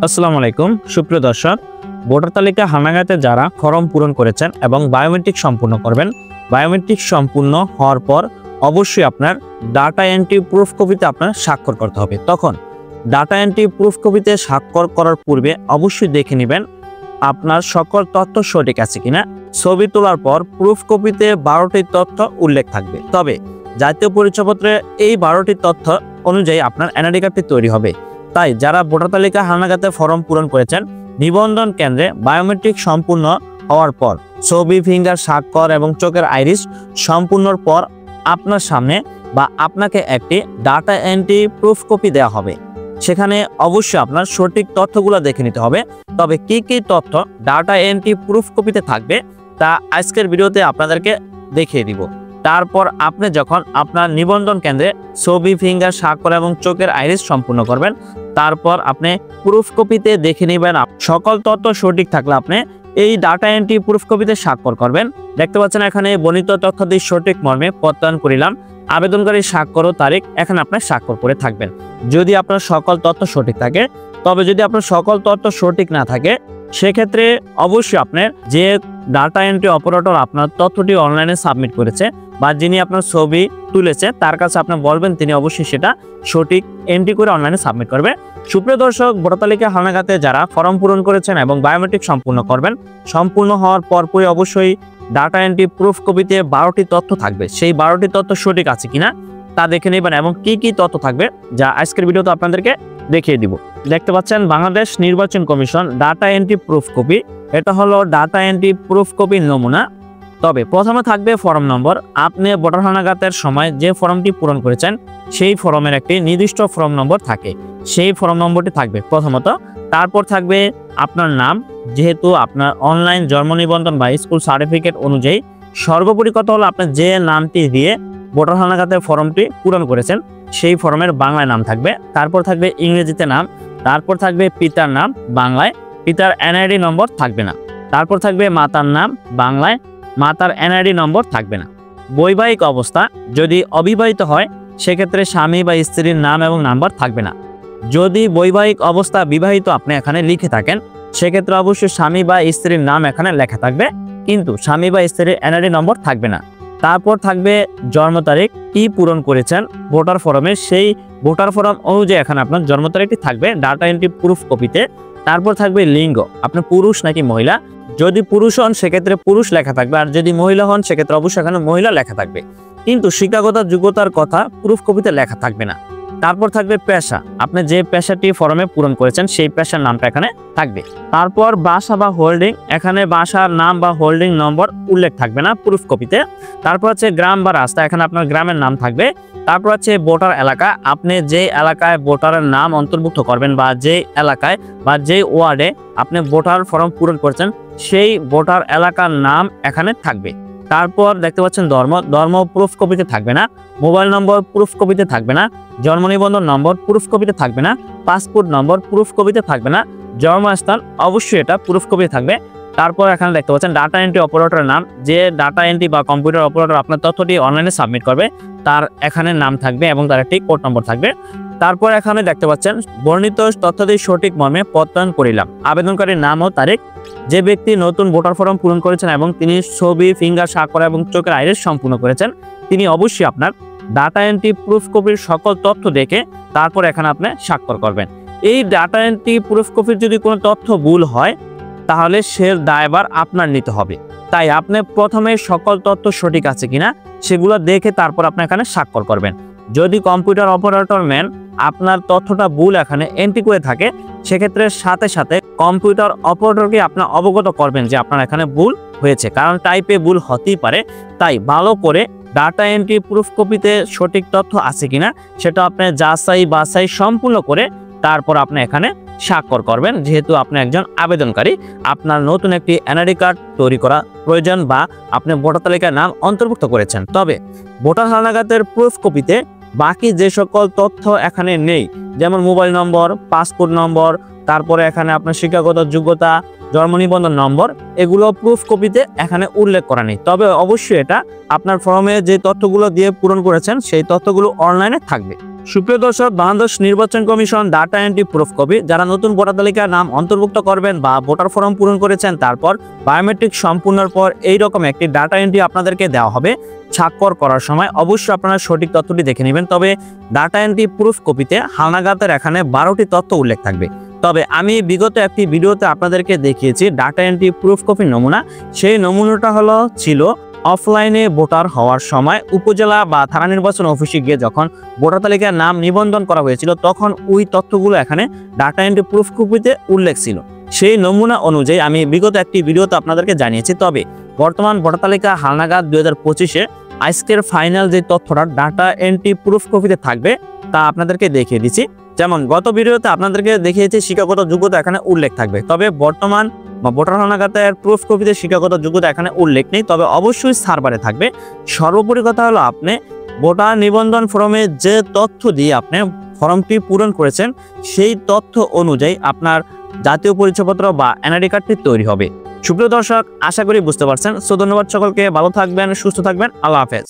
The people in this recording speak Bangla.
আসসালামু আলাইকুম সুপ্রিয় দর্শক, ভোটার তালিকা হালনাগাদে যারা ফর্ম পূরণ করেছেন এবং বায়োমেট্রিক সম্পূর্ণ করবেন, বায়োমেট্রিক সম্পূর্ণ হওয়ার পর অবশ্যই আপনার ডাটা এন্ট্রি প্রুফ কপিতে আপনার স্বাক্ষর করতে হবে। তখন ডাটা এন্ট্রি প্রুফ কপিতে স্বাক্ষর করার পূর্বে অবশ্যই দেখে নেবেন আপনার সকল তথ্য সঠিক আছে কিনা। ছবি তোলার পর প্রুফ কপিতে 12টি তথ্য উল্লেখ থাকবে, তবে জাতীয় পরিচয়পত্রে এই 12টি তথ্য অনুযায়ী আপনার এনআইডি কার্ডটি তৈরি হবে। তাই যারা ভোটার তালিকা হালনাগাদে ফর্ম পূরণ করেছেন, নিবন্ধন কেন্দ্রে বায়োমেট্রিক সম্পূর্ণ হওয়ার পর ছবি, ফিঙ্গার, স্বাক্ষর এবং চোখের আইরিস সম্পূর্ণর পর আপনার সামনে বা আপনাকে একটি ডাটা এন্ট্রি প্রুফ কপি দেওয়া হবে। সেখানে অবশ্যই আপনার সঠিক তথ্যগুলো দেখে নিতে হবে। তবে কি কি তথ্য ডাটা এন্ট্রি প্রুফ কপিতে থাকবে তা আজকের ভিডিওতে আপনাদেরকে দেখিয়ে দিব। তারপর আপনি যখন আপনার নিবন্ধন কেন্দ্রে ছবি, ফিঙ্গার, স্বাক্ষর এবং চোখের আইরিস সম্পূর্ণ করবেন, তারপর আপনি প্রুফ কপিতে দেখে নেবেন সকল তথ্য সঠিক থাকলে আপনি এই ডাটা এন্ট্রি প্রুফ কপিতে স্বাক্ষর করবেন। দেখতে পাচ্ছেন এখানে বর্ণিত তথ্যাদি সঠিক মর্মে প্রত্যয়ন করিলাম, আবেদনকারী স্বাক্ষর ও তারিখ এখানে আপনার স্বাক্ষর করে থাকবেন যদি আপনার সকল তথ্য সঠিক থাকে। তবে যদি আপনার সকল তথ্য সঠিক না থাকে, সেক্ষেত্রে অবশ্যই আপনার যে ডাটা এন্ট্রি অপারেটর আপনার তথ্যটি অনলাইনে সাবমিট করেছে বা যিনি আপনার ছবি তুলেছে তার কাছে আপনি বলবেন, তিনি অবশ্যই সেটা সঠিক এন্ট্রি করে অনলাইনে সাবমিট করবে। সুপ্রিয় দর্শক, ভোটার তালিকা হালনাগাদে যারা ফর্ম পূরণ করেছেন এবং বায়োমেট্রিক সম্পূর্ণ করবেন, সম্পূর্ণ হওয়ার পরপরই অবশ্যই ডাটা এন্ট্রি প্রুফ কপিতে 12টি তথ্য থাকবে। সেই 12টি তথ্য সঠিক আছে কিনা তা দেখে নেবেন এবং কি কি তথ্য থাকবে যা আজকের ভিডিওতে আপনাদেরকে দেখিয়ে দিব। দেখতে পাচ্ছেন বাংলাদেশ নির্বাচন commission data entry proof copy. এটা হলো ডাটা এন্ট্রি প্রুফ কপির নমুনা। তবে প্রথমে থাকবে ফর্ম নম্বর। আপনি ভোটার হালনাগাদের সময় যে ফর্মটি পূরণ করেছেন সেই ফর্মের একটি নির্দিষ্ট ফর্ম নম্বর থাকে, সেই ফর্ম নম্বরটি থাকবে প্রথমত। তারপর থাকবে আপনার নাম, যেহেতু আপনার অনলাইন জন্ম নিবন্ধন বা স্কুল সার্টিফিকেট অনুযায়ী সর্বোপরি কথা হলো আপনার যে নামটি দিয়ে ভোটার হালনাগাদের ফর্মটি পূরণ করেছেন সেই ফর্মের বাংলায় নাম থাকবে। তারপর থাকবে ইংরেজিতে নাম। তারপর থাকবে পিতার নাম বাংলায়, পিতার এনআইডি নম্বর থাকবে না। তারপর থাকবে মাতার নাম বাংলায়, মাতার এনআইডি নম্বর থাকবে না। বৈবাহিক অবস্থা, যদি অবিবাহিত হয় সেক্ষেত্রে স্বামী বা স্ত্রীর নাম এবং নাম্বার থাকবে না। যদি বৈবাহিক অবস্থা বিবাহিত আপনি এখানে লিখে থাকেন, সেক্ষেত্রে অবশ্যই স্বামী বা স্ত্রীর নাম এখানে লেখা থাকবে, কিন্তু স্বামী বা স্ত্রীর এনআইডি নম্বর থাকবে না। তারপর থাকবে জন্ম তারিখ, কি পূরণ করেছেন ভোটার ফর্মে সেই ভোটার ফর্ম অনুযায়ী এখানে আপনার জন্ম তারিখটি থাকবে ডাটা এন্ট্রি প্রুফ কপিতে। তারপর থাকবে লিঙ্গ, আপনি পুরুষ নাকি মহিলা। যদি পুরুষ হন সেক্ষেত্রে পুরুষ লেখা থাকবে, আর যদি মহিলা হন সেক্ষেত্রে অবশ্যই এখানে মহিলা লেখা থাকবে, কিন্তু শিক্ষাগত যোগ্যতার কথা প্রুফ কপিতে লেখা থাকবে না। তারপর থাকবে পেশা, আপনি যে পেশাটি ফর্মে পূরণ করেছেন সেই পেশার নামটা এখানে থাকবে। তারপর বাসা বা হোল্ডিং, এখানে বাসার নাম বা হোল্ডিং নম্বর উল্লেখ থাকবে না প্রুফ কপিতে। তারপর হচ্ছে গ্রাম বা রাস্তা, এখানে আপনার গ্রামের নাম থাকবে। তারপর হচ্ছে ভোটার এলাকা, আপনি যে এলাকায় ভোটারের নাম অন্তর্ভুক্ত করবেন বা যে এলাকায় বা যে ওয়ার্ডে আপনি ভোটার ফর্ম পূরণ করেছেন সেই ভোটার এলাকার নাম এখানে থাকবে। তারপর দেখতে পাচ্ছেন ধর্ম প্রুফ কপিতে থাকবে না, মোবাইল নম্বর প্রুফ কপিতে থাকবে না, জন্ম নিবন্ধন নম্বর প্রুফ কপিতে থাকবে না, পাসপোর্ট নম্বর প্রুফ কপিতে থাকবে না, জন্মস্থান অবশ্যই এটা প্রুফ কপিতে থাকবে। তারপর এখানে দেখতে পাচ্ছেন ডাটা এন্ট্রি অপারেটরের নাম, যে ডাটা এন্ট্রি বা কম্পিউটার অপারেটর আপনার তথ্যটি অনলাইনে সাবমিট করবে তার এখানে নাম থাকবে এবং তার একটি কোড নম্বর থাকবে। তারপর এখানে দেখতে পাচ্ছেন বর্ণিত তথ্যটি সঠিক মর্মে প্রত্যয়ন করিলাম, আবেদনকারীর নাম ও তারিখ। যে ব্যক্তি নতুন ভোটার ফর্ম পূরণ করেছেন এবং তিনি ছবি, ফিঙ্গার, স্বাক্ষর এবং চোখের আইরিস সম্পূর্ণ করেছেন, তিনি অবশ্যই আপনার ডাটা এন্ট্রি প্রুফ কপির সকল তথ্য দেখে তারপর এখানে আপনি স্বাক্ষর করবেন। এই ডাটা এন্ট্রি প্রুফ কপির যদি কোনো তথ্য ভুল হয় তাহলে সে দায়ভার আপনার নিতে হবে। তাই আপনি প্রথমে সকল তথ্য সঠিক আছে কিনা সেগুলো দেখে তারপর আপনি এখানে স্বাক্ষর করবেন। যদি কম্পিউটার অপারেটর ম্যান আপনার তথ্যটা ভুল এখানে এন্ট্রি করে থাকে, সেক্ষেত্রে সাথে সাথে কম্পিউটার অপারেটরকে আপনার অবগত করবেন যে আপনার এখানে ভুল হয়েছে, কারণ টাইপে ভুল হতেই পারে। তাই ভালো করে ডাটা এন্ট্রি প্রুফ কপিতে সঠিক তথ্য আছে কিনা সেটা আপনি যাচাই বাছাই সম্পূর্ণ করে তারপর আপনি এখানে স্বাক্ষর করবেন। যেহেতু আপনি একজন আবেদনকারী, আপনার নতুন একটি এনআইডি কার্ড তৈরি করা প্রয়োজন বা আপনি ভোটার তালিকায় নাম অন্তর্ভুক্ত করেছেন, তবে ভোটার হালনাগাদের প্রুফ কপিতে বাকি যে সকল তথ্য এখানে নেই, যেমন মোবাইল নম্বর, পাসপোর্ট নম্বর, তারপরে এখানে আপনার শিক্ষাগত যোগ্যতা, জন্ম নিবন্ধন নম্বর, এগুলো প্রুফ কপিতে এখানে উল্লেখ করা নেই। তবে অবশ্যই এটা আপনার ফর্মে যে তথ্যগুলো দিয়ে পূরণ করেছেন সেই তথ্যগুলো অনলাইনে থাকবে। সুপ্রিয় দর্শক, বাংলাদেশ নির্বাচন commission data entry proof copy যারা নতুন ভোটার তালিকার নাম অন্তর্ভুক্ত করবেন বা ভোটার ফর্ম পূরণ করেছেন, তারপর বায়োমেট্রিক সম্পূর্ণর পর এইরকম একটি ডাটা এন্ট্রি আপনাদেরকে দেওয়া হবে। স্বাক্ষর করার সময় অবশ্যই আপনারা সঠিক তথ্যটি দেখে নেবেন। তবে ডাটা এন্ট্রি প্রুফ কপিতে হালনাগাদের এখানে 12টি তথ্য উল্লেখ থাকবে। তবে আমি বিগত একটি ভিডিওতে আপনাদেরকে দেখিয়েছি ডাটা এন্ট্রি প্রুফ কপির নমুনা। সেই নমুনাটা ছিল অফলাইনে ভোটার হওয়ার সময় উপজেলা বা থানা নির্বাচন অফিসে গিয়ে যখন ভোটার তালিকার নাম নিবন্ধন করা হয়েছিল, তখন ওই তথ্যগুলো এখানে ডাটা এন্ট্রি প্রুফ কপিতে উল্লেখ ছিল। সেই নমুনা অনুযায়ী আমি বিগত একটি ভিডিওতে আপনাদেরকে জানিয়েছি। তবে বর্তমান ভোটার তালিকা হালনাগাদ 2025-এ আজকের ফাইনাল যে তথ্যটা ডাটা এন্ট্রি প্রুফ কপিতে থাকবে তা আপনাদেরকে দেখিয়ে দিচ্ছি। যেমন গত ভিডিওতে আপনাদেরকে দেখিয়েছি শিক্ষাগত যোগ্যতা এখানে উল্লেখ থাকবে। তবে বর্তমান ভোটার হালনাগাদের প্রুফ কপিতে শিক্ষাগত যোগ্যতা এখানে উল্লেখ নেই, তবে অবশ্যই সার্ভারে থাকবে। সর্বোপরি কথা হলো, আপনি ভোটার নিবন্ধন ফর্মে যে তথ্য দিয়ে আপনি ফর্মটি পূরণ করেছেন সেই তথ্য অনুযায়ী আপনার জাতীয় পরিচয়পত্র বা এনআইডি কার্ডটি তৈরি হবে। সুপ্রিয় দর্শক, আশা করি বুঝতে পারছেন। ধন্যবাদ সকলকে, ভালো থাকবেন, সুস্থ থাকবেন, আল্লাহ হাফেজ।